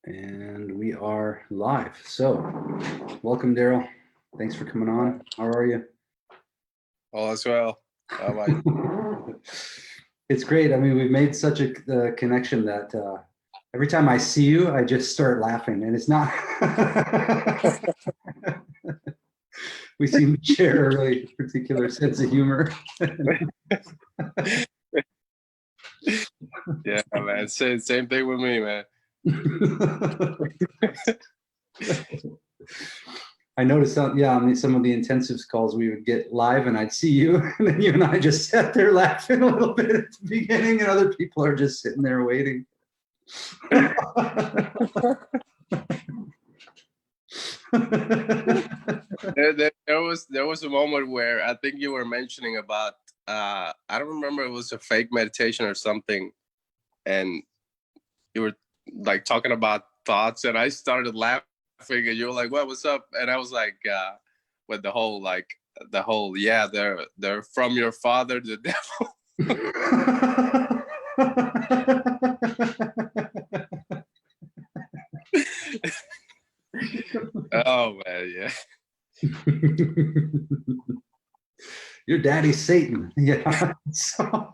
And we are live. So, welcome, Daril. Thanks for coming on. How are you? All as well. How about you? It's great. I mean, we've made such a connection that every time I see you, I just start laughing, and it's not. We seem to share a really particular sense of humor. Yeah, man. Same thing with me, man. I noticed on some of the intensives calls we would get live, and I'd see you, and then you and I just sat there laughing a little bit at the beginning, and other people are just sitting there waiting. there was a moment where I think you were mentioning about I don't remember, it was a fake meditation or something, and you were like talking about thoughts, and I started laughing, and you were like, "What? What's up?" And I was like, with the whole yeah, they're from your father, the devil. Oh man, yeah. Your daddy's Satan. Yeah. So,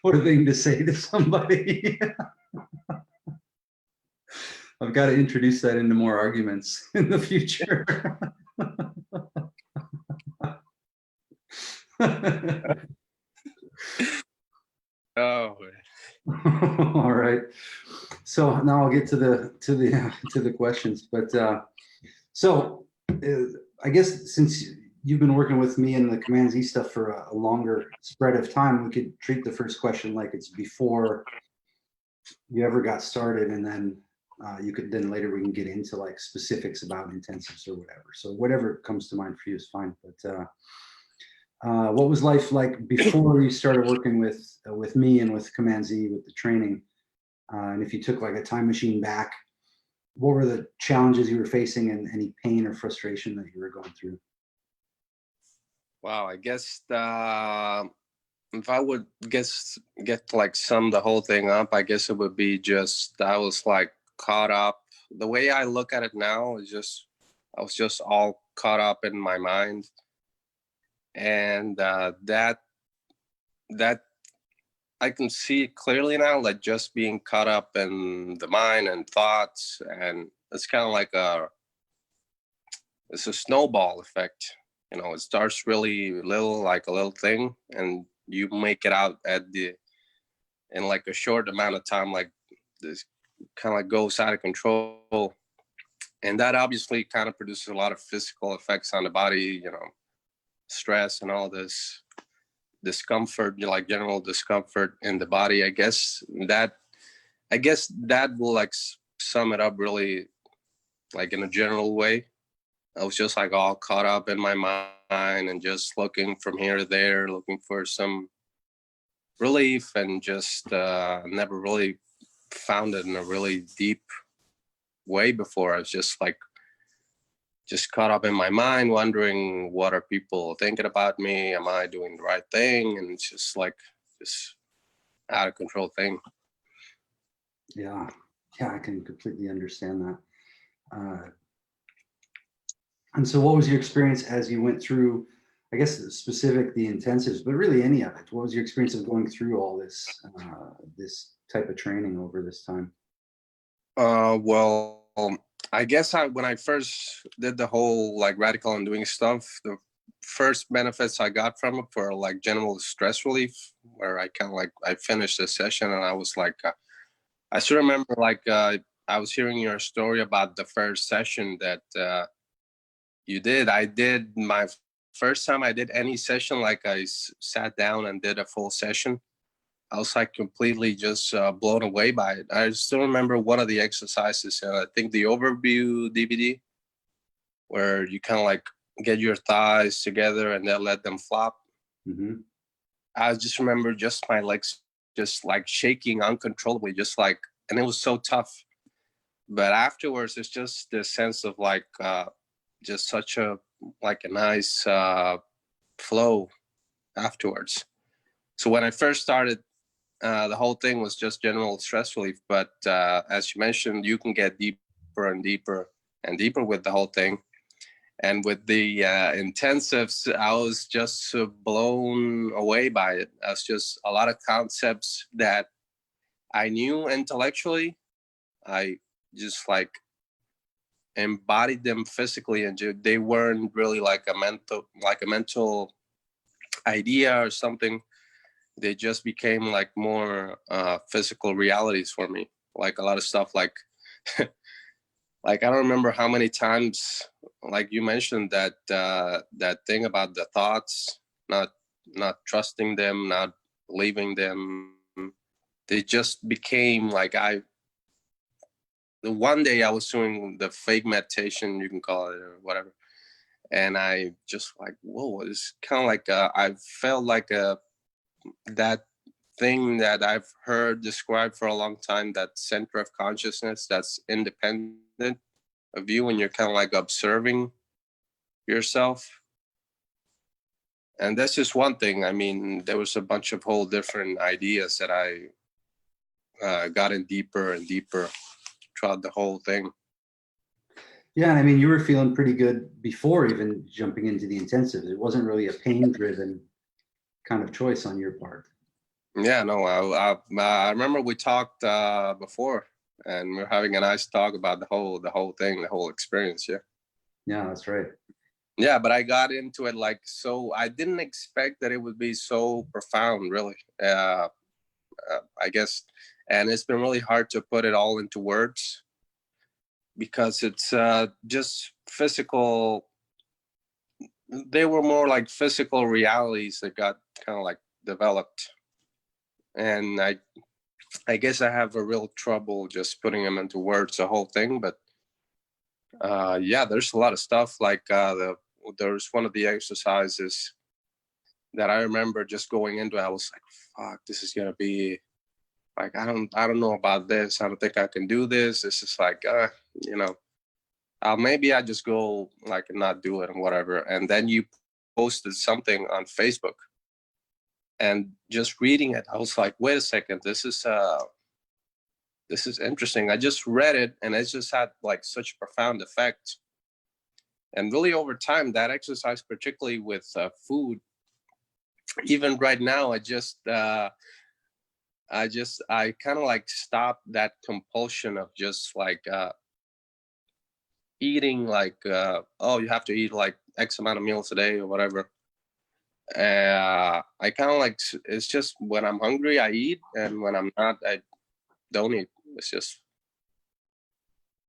what a thing to say to somebody. I've got to introduce that into more arguments in the future. Oh man. All right. So now I'll get to the questions. But I guess since you've been working with me and the Command Z stuff for a longer spread of time, we could treat the first question like it's before you ever got started, and then then later we can get into like specifics about intensives or whatever. So whatever comes to mind for you is fine. But what was life like before you started working with me and with Command Z with the training? And if you took like a time machine back, what were the challenges you were facing and any pain or frustration that you were going through? Wow, I guess if I would get like sum the whole thing up, I guess it would be just I was like caught up. The way I look at it now is just I was just all caught up in my mind, and that I can see it clearly now, like just being caught up in the mind and thoughts, and it's kind of like it's a snowball effect. You know, it starts really little, like a little thing, and you make it out in like a short amount of time, like this kind of like goes out of control, and that obviously kind of produces a lot of physical effects on the body. You know, stress and all this discomfort, like general discomfort in the body. I guess that will like sum it up really, like in a general way. I was just like all caught up in my mind and just looking from here to there, looking for some relief, and just never really found it in a really deep way before. I was just caught up in my mind, wondering what are people thinking about me? Am I doing the right thing? And it's just like this out of control thing. Yeah, I can completely understand that. And so what was your experience as you went through, I guess specific the intensives, but really any of it? What was your experience of going through all this this type of training over this time? Well, I guess when I first did the whole like radical undoing stuff, the first benefits I got from it were like general stress relief, where I kind of like I finished the session and I was like, I still remember like I was hearing your story about the first session that you did. I did my first time I did any session, like I sat down and did a full session. I was like completely just blown away by it. I still remember one of the exercises, I think the overview DVD, where you kind of like get your thighs together and then let them flop. Mm-hmm. I just remember just my legs just like shaking uncontrollably, just like, and it was so tough. But afterwards, it's just the sense of like just such a like a nice flow afterwards. So when I first started the whole thing was just general stress relief. But as you mentioned, you can get deeper and deeper and deeper with the whole thing. And with the intensives, I was just blown away by it. That's just a lot of concepts that I knew intellectually. I just like embodied them physically, and they weren't really like a mental idea or something. They just became like more physical realities for me. Like a lot of stuff, like like I don't remember how many times, like you mentioned that that thing about the thoughts, not trusting them, not believing them. They just became like the one day I was doing the fake meditation, you can call it or whatever, and I just like, whoa, it's kind of like I felt like that thing that I've heard described for a long time, that center of consciousness that's independent of you, and you're kind of like observing yourself. And that's just one thing. I mean, there was a bunch of whole different ideas that I got in deeper and deeper throughout the whole thing. Yeah, and I mean, you were feeling pretty good before even jumping into the intensives. It wasn't really a pain-driven kind of choice on your part. Yeah, no, I remember we talked before, and we're having a nice talk about the whole thing, the whole experience. Yeah. Yeah, that's right. Yeah, but I got into it like, so I didn't expect that it would be so profound, really. I guess, and it's been really hard to put it all into words because it's just physical. They were more like physical realities that got kind of like developed, and I guess I have a real trouble just putting them into words, the whole thing. But yeah, there's a lot of stuff like there's one of the exercises that I remember just going into. I was like, fuck, this is gonna be like, I don't know about this. I don't think I can do this. It's just like, you know, maybe I just go like and not do it and whatever. And then you posted something on Facebook, and just reading it, I was like, wait a second, this is interesting. I just read it, and it just had like such profound effect. And really over time, that exercise, particularly with food, even right now, I kind of like stopped that compulsion of just like eating like, oh, you have to eat like X amount of meals a day or whatever. I kind of like, it's just when I'm hungry, I eat, and when I'm not, I don't eat. It's just,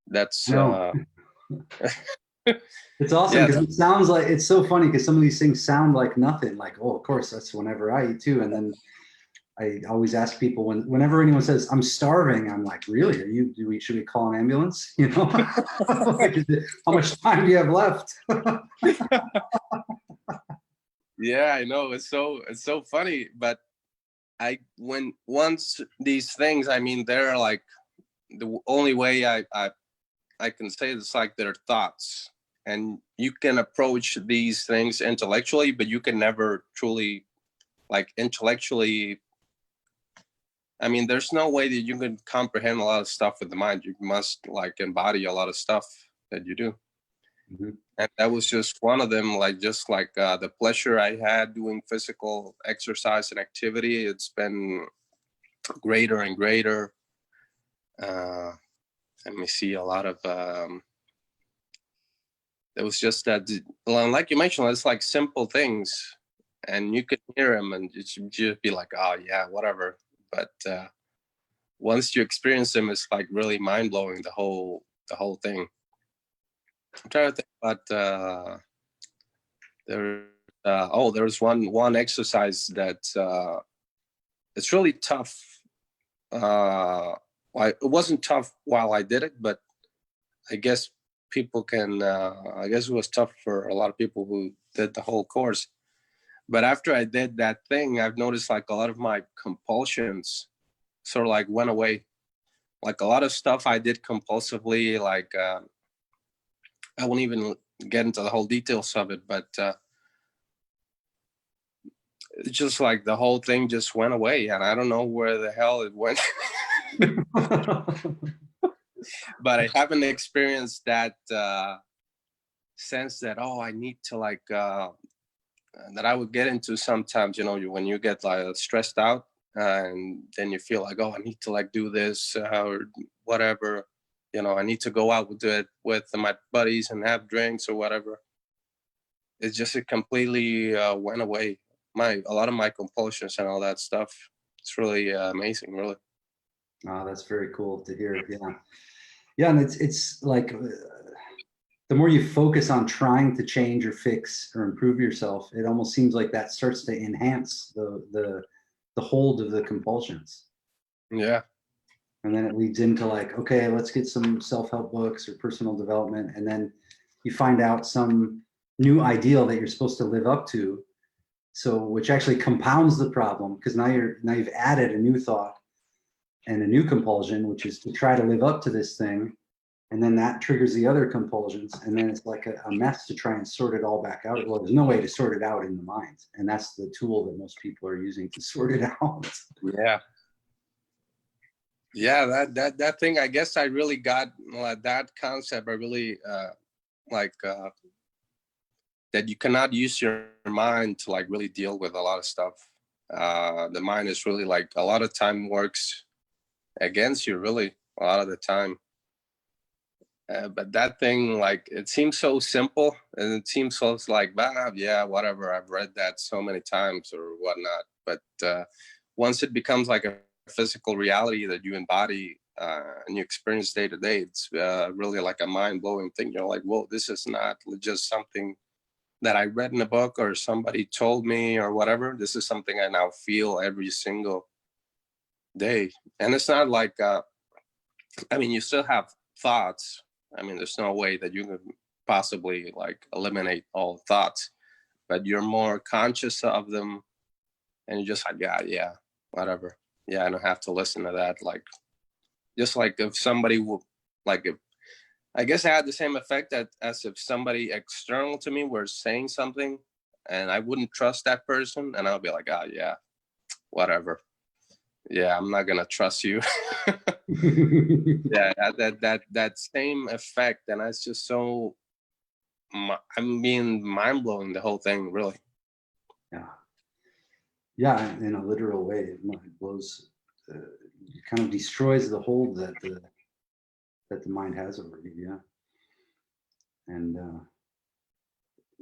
that's No, it's awesome yeah, because it sounds like, it's so funny because some of these things sound like nothing. Like, oh, of course, that's whenever I eat too. And then I always ask people whenever anyone says I'm starving, I'm like, really? Should we call an ambulance? You know, like, how much time do you have left? yeah, I know. It's so funny. But when once these things, I mean, they're like, the only way I can say it's like their thoughts, and you can approach these things intellectually, but you can never truly like intellectually. I mean, there's no way that you can comprehend a lot of stuff with the mind. You must like embody a lot of stuff that you do. Mm-hmm. And that was just one of them, like just like the pleasure I had doing physical exercise and activity. It's been greater and greater. Let me see, a lot of it was just that, like you mentioned, it's like simple things, and you could hear them and just be like, oh yeah, whatever. But once you experience them, it's like really mind-blowing, the whole thing. I'm trying to think about there's one exercise that it's really tough. It wasn't tough while I did it, but I guess people can. I guess it was tough for a lot of people who did the whole course. But after I did that thing, I've noticed like a lot of my compulsions sort of like went away. Like a lot of stuff I did compulsively, like I won't even get into the whole details of it, but it's just like the whole thing just went away, and I don't know where the hell it went. But I haven't experienced that sense that, oh, I need to like that I would get into sometimes, when you get like stressed out, and then you feel like, oh, I need to like do this or whatever, I need to go out with my buddies and have drinks or whatever. It's just, it completely went away. A lot of my compulsions and all that stuff. It's really amazing, really. Oh, that's very cool to hear. Yeah. Yeah. And it's like the more you focus on trying to change or fix or improve yourself, it almost seems like that starts to enhance the hold of the compulsions. Yeah. And then it leads into like, okay, let's get some self-help books or personal development. And then you find out some new ideal that you're supposed to live up to. So, which actually compounds the problem, because now you've added a new thought and a new compulsion, which is to try to live up to this thing. And then that triggers the other compulsions. And then it's like a mess to try and sort it all back out. Well, there's no way to sort it out in the mind. And that's the tool that most people are using to sort it out. Yeah. Yeah, that thing, I guess I really got that concept. I really like that you cannot use your mind to like really deal with a lot of stuff. The mind is really like a lot of time works against you, really, a lot of the time. But that thing, like, it seems so simple, and it seems so like, yeah, whatever. I've read that so many times or whatnot. But once it becomes like a physical reality that you embody and you experience day to day, it's really like a mind blowing thing. You're like, whoa, this is not just something that I read in a book or somebody told me or whatever. This is something I now feel every single day. And it's not like, you still have thoughts. There's no way that you can possibly like eliminate all thoughts, but you're more conscious of them, and you're just like, yeah, whatever. Yeah, I don't have to listen to that. Like, just like if somebody would, like, if I guess I had the same effect as if somebody external to me were saying something, and I wouldn't trust that person, and I'll be like, yeah, whatever. Yeah, I'm not gonna trust you. Yeah, that same effect, and that's just so. I'm being mind blowing, the whole thing, really. Yeah, in a literal way, it blows. It kind of destroys the hold that the mind has over you. Yeah, and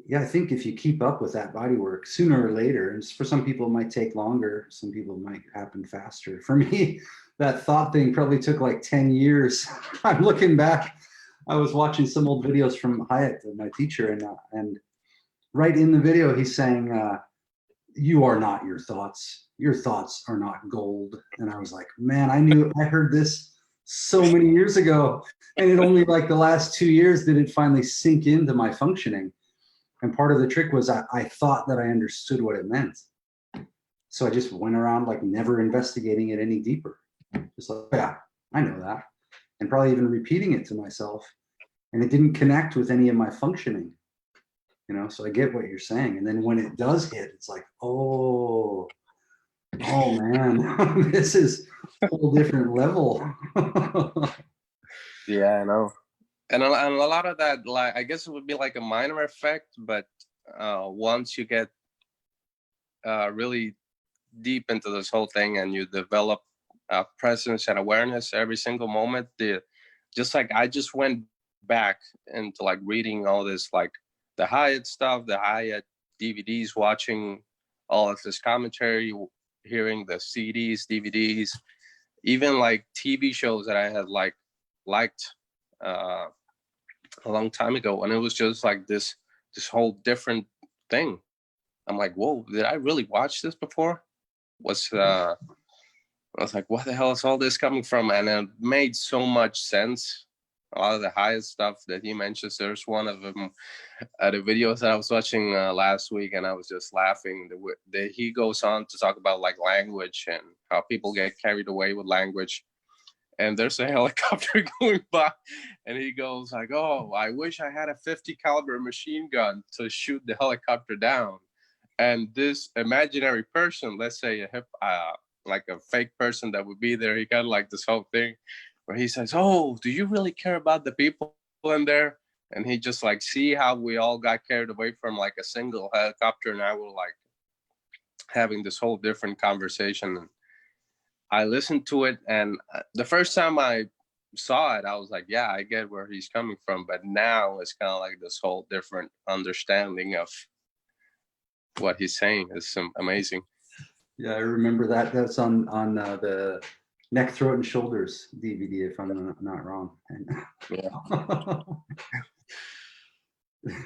yeah, I think if you keep up with that body work, sooner or later, and for some people it might take longer, some people it might happen faster. For me, that thought thing probably took like 10 years. I'm looking back. I was watching some old videos from Hyatt, my teacher, and right in the video, he's saying, you are not your thoughts. Your thoughts are not gold. And I was like, man, I heard this so many years ago. And it only like the last 2 years did it finally sink into my functioning. And part of the trick was I thought that I understood what it meant. So I just went around like never investigating it any deeper. Just like, yeah, I know that. And probably even repeating it to myself. And it didn't connect with any of my functioning. So I get what you're saying. And then when it does hit, it's like, oh man, this is a whole different level. Yeah, I know. And a lot of that, like, I guess it would be like a minor effect, but once you get really deep into this whole thing and you develop presence and awareness every single moment, just like I just went back into like reading all this, like the Hyatt stuff, the Hyatt DVDs, watching all of this commentary, hearing the CDs, DVDs, even like TV shows that I had liked a long time ago, and it was just like this whole different thing. I'm like, whoa, did I really watch this before? I was like, what the hell is all this coming from? And it made so much sense. A lot of the highest stuff that he mentions, there's one of them, the videos that I was watching last week, and I was just laughing. He goes on to talk about like language and how people get carried away with language. And there's a helicopter going by, and he goes like, oh, I wish I had a 50 caliber machine gun to shoot the helicopter down. And this imaginary person, let's say like a fake person that would be there, he got like this whole thing where he says, "Oh, do you really care about the people in there?" And he just like see how we all got carried away from like a single helicopter, and I were like having this whole different conversation. And I listened to it, and the first time I saw it, I was like, yeah, I get where he's coming from. But now it's kind of like this whole different understanding of what he's saying. Is amazing. Yeah, I remember that. That's on the Neck, Throat, and Shoulders DVD, if I'm not wrong. And Yeah.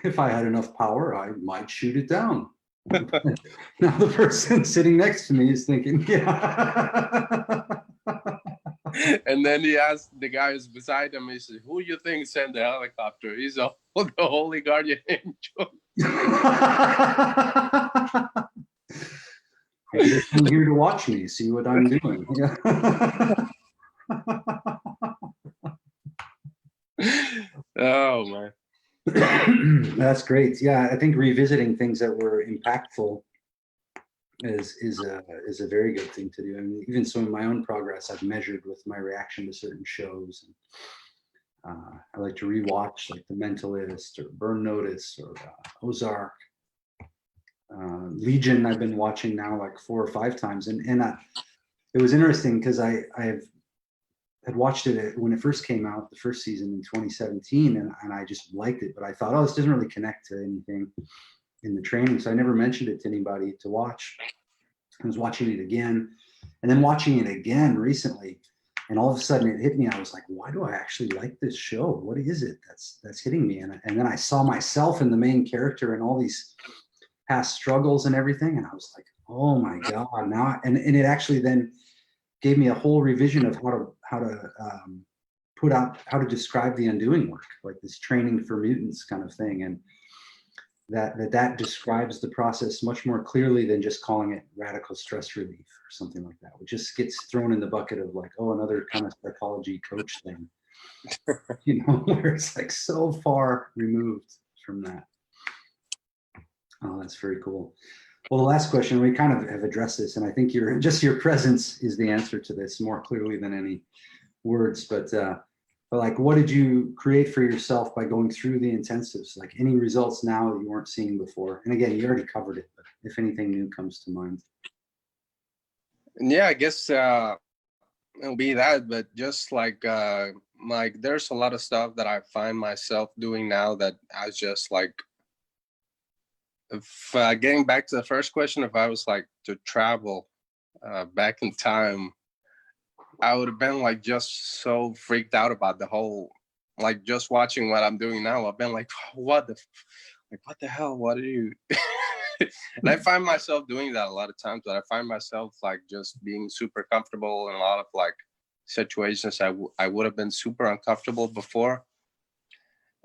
if I had enough power, I might shoot it down. Now the person sitting next to me is thinking, yeah. And then he asked the guy who's beside him, he said, "Who you think sent the helicopter?" He's the holy guardian angel. They're here to watch me, see what I'm doing. Yeah. Oh man. That's great. Yeah, I think revisiting things that were impactful is a very good thing to do. I mean, even so in my own progress, I've measured with my reaction to certain shows. And, I like to rewatch like The Mentalist or Burn Notice or Ozark. Legion I've been watching now like 4 or 5 times, and it was interesting because I had watched it when it first came out, the first season in 2017, and I just liked it, but I thought, oh, this doesn't really connect to anything in the training, so I never mentioned it to anybody to watch. I was watching it again, and then watching it again recently, and all of a sudden it hit me. I was like, why do I actually like this show? What is it that's hitting me? And then I saw myself in the main character and all these past struggles and everything, and I was like, oh my god. Now and it actually then gave me a whole revision of how to describe the undoing work, like this training for mutants kind of thing, and that describes the process much more clearly than just calling it radical stress relief or something like that, which just gets thrown in the bucket of like, oh, another kind of psychology coach thing, where it's like so far removed from that. Oh, that's very cool. Well, the last question, we kind of have addressed this, and I think your presence is the answer to this more clearly than any words. But like, what did you create for yourself by going through the intensives? Like, any results now that you weren't seeing before? And again, you already covered it, but if anything new comes to mind. Yeah, I guess it'll be that, but just like there's a lot of stuff that I find myself doing now that I was just like, if getting back to the first question, if I was like to travel back in time, I would have been like just so freaked out about the whole, like just watching what I'm doing now. I've been like, what the hell? What are you? And I find myself doing that a lot of times, but I find myself like just being super comfortable in a lot of like situations I would have been super uncomfortable before.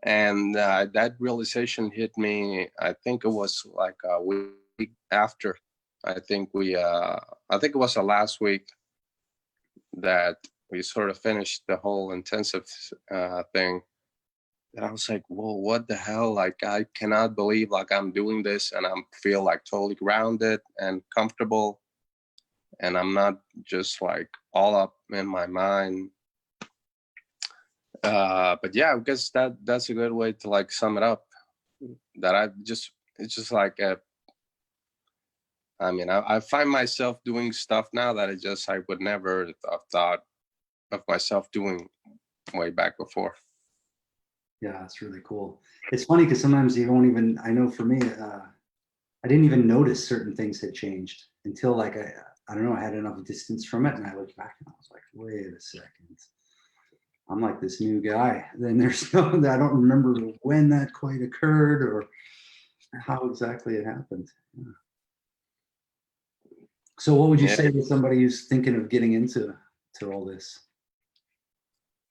And that realization hit me, I think it was like a week after. I think it was the last week that we sort of finished the whole intensive thing. And I was like, whoa, what the hell? Like, I cannot believe like I'm doing this and I feel like totally grounded and comfortable. And I'm not just like all up in my mind. But yeah, I guess that's a good way to like sum it up. That it's just like I find myself doing stuff now that I would never have thought of myself doing way back before. Yeah, it's really cool. It's funny because sometimes you don't even, I know for me, I didn't even notice certain things had changed until like, I don't know, I had enough distance from it and I looked back and I was like, wait a second. I'm like this new guy. Then there's I don't remember when that quite occurred or how exactly it happened. Yeah. So what would you say to somebody who's thinking of getting into all this?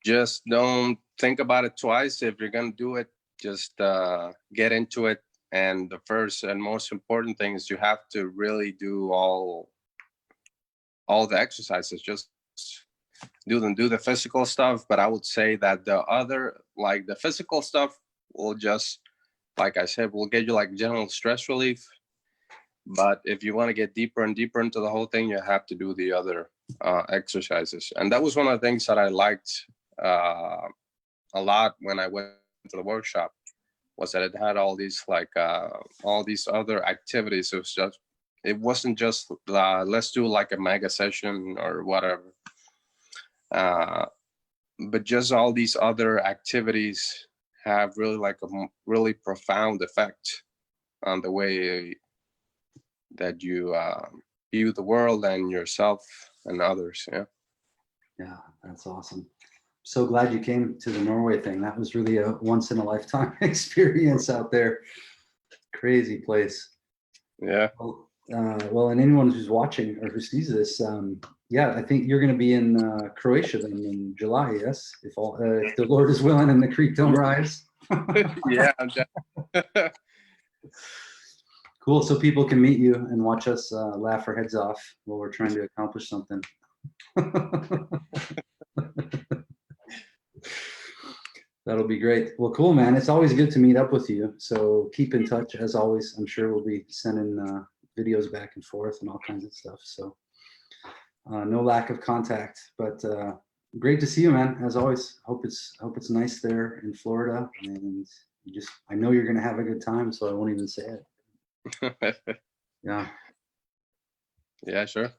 Just don't think about it twice. If you're going to do it, just get into it. And the first and most important thing is you have to really do all the exercises. Just do the physical stuff. But I would say that the physical stuff will just, like I said, will get you like general stress relief. But if you want to get deeper and deeper into the whole thing, you have to do the other exercises. And that was one of the things that I liked a lot when I went to the workshop, was that it had all these all these other activities. It wasn't just let's do like a mega session or whatever, but just all these other activities have really like a really profound effect on the way that you view the world and yourself and others. Yeah, that's awesome. So glad you came to the Norway thing. That was really a once in a lifetime experience out there. Crazy place. Yeah. Well, and anyone who's watching or who sees this, yeah, I think you're going to be in Croatia then in July. Yes, if the Lord is willing and the creek don't rise. Yeah. Cool. So people can meet you and watch us laugh our heads off while we're trying to accomplish something. That'll be great. Well, cool, man. It's always good to meet up with you. So keep in touch as always. I'm sure we'll be sending videos back and forth and all kinds of stuff. So no lack of contact, but great to see you, man. As always, hope it's nice there in Florida, and I know you're going to have a good time, so I won't even say it. Yeah. Yeah, sure.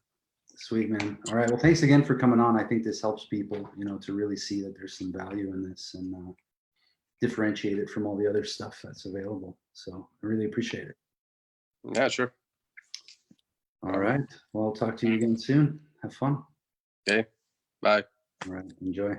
Sweet, man. All right. Well, thanks again for coming on. I think this helps people, to really see that there's some value in this and differentiate it from all the other stuff that's available. So I really appreciate it. Yeah, sure. All right. Well, I'll talk to you again soon. Have fun. Okay. Bye. All right. Enjoy.